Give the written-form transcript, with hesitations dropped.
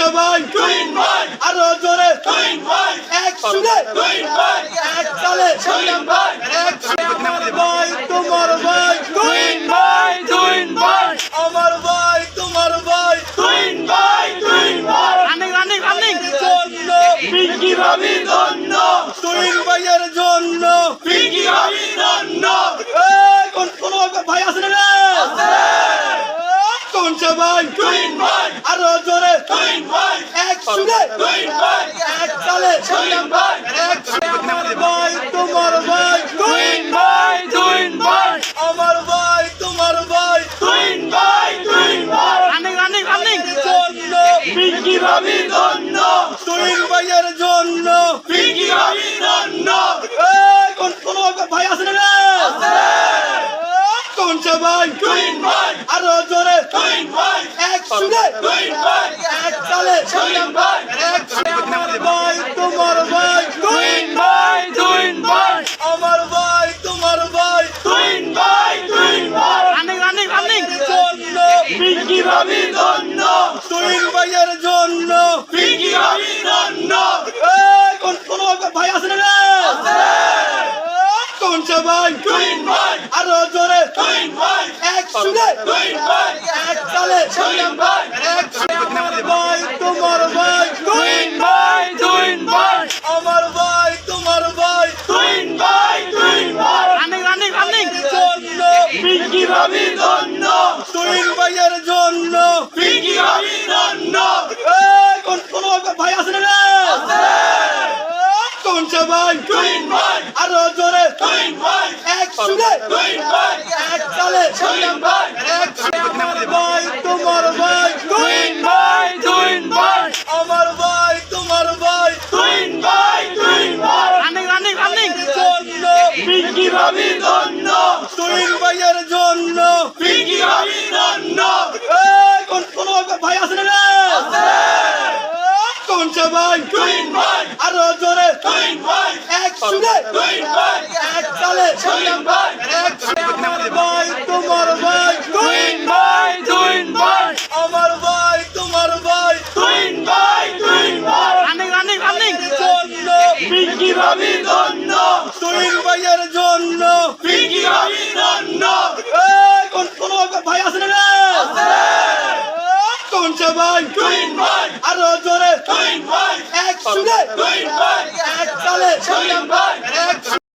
ভাই টুইন ভাই আরো জোরে টুইন ভাই এক সুরে টুইন ভাই এক তালে টুইন ভাই এক আমার ভাই তোমার ভাই টুইন ভাই টুইন ভাই আমার ভাই তোমার ভাই টুইন ভাই টুইন ভাই রানিং জন্য পিঙ্কি ভাবি ধন্য টুইন ভাইয়ের জন্য পিঙ্কি ভাবি ধন্য এই কোন ভাই আছে না রে কোন সে ভাই টুইন ভাই আরো জোরে টুইন ভাই এক সুরে টুইন ভাই এক তালে টুইন ভাই এক আমার ভাই তোমার ভাই টুইন ভাই টুইন ভাই আমার ভাই তোমার ভাই টুইন ভাই টুইন ভাই রানিং জন্য পিঙ্কি ভাবি ধন্য টুইন ভাইয়ের জন্য পিঙ্কি ভাবি ধন্য এই কোন ভাই আছে না রে কোন সে ভাই টুইন ভাই আরো জোরে টুইন ভাই এক সুরে টুইন ভাই এক তালে টুইন ভাই এক আমার ভাই তোমার ভাই টুইন ভাই টুইন ভাই আমার ভাই তোমার ভাই টুইন ভাই টুইন ভাই রানিং জন্য পিঙ্কি ভাবি ধন্য টুইন ভাইয়ের জন্য পিঙ্কি ভাবি ধন্য এই কোন ভাই আছে না রে কোন সে ভাই টুইন ভাই আরো জোরে টুইন ভাই এক সুরে টুইন ভাই এক তালে টুইন ভাই এক আমার ভাই তোমার ভাই টুইন ভাই টুইন ভাই আমার ভাই তোমার ভাই টুইন ভাই টুইন ভাই রানিং জন্য পিঙ্কি ভাবি ধন্য টুইন ভাইয়ের জন্য পিঙ্কি ভাবি ধন্য এই কোন ভাই আছে না রে কোন সে ভাই টুইন ভাই আরো জোরে টুইন ভাই এক সুরে টুইন ভাই এক তালে টুইন ভাই এক আমার ভাই তোমার ভাই টুইন ভাই টুইন ভাই আমার ভাই তোমার ভাই টুইন ভাই টুইন ভাই রানিং জন্য পিঙ্কি ভাবি ধন্য টুইন ভাইয়ের জন্য পিঙ্কি ভাবি ধন্য এই কোন ভাই আছে না রে কোন সে ভাই টুইন ভাই আরো জোরে টুইন ভাই এক সুরে টুইন ভাই এক তালে টুইন ভাই এক আমার ভাই তোমার ভাই টুইন ভাই টুইন ভাই আমার ভাই তোমার ভাই টুইন ভাই টুইন ভাই রানিং জন্য পিঙ্কি ভাবি ধন্য টুইন ভাইয়ের জন্য পিঙ্কি ভাবি ধন্য এই কোন ভাই আছে না রে কোন সে ভাই টুইন ভাই আরো জোরে টুইন ভাই এক সুরে টুইন ভাই এক তালে টুইন ভাই এক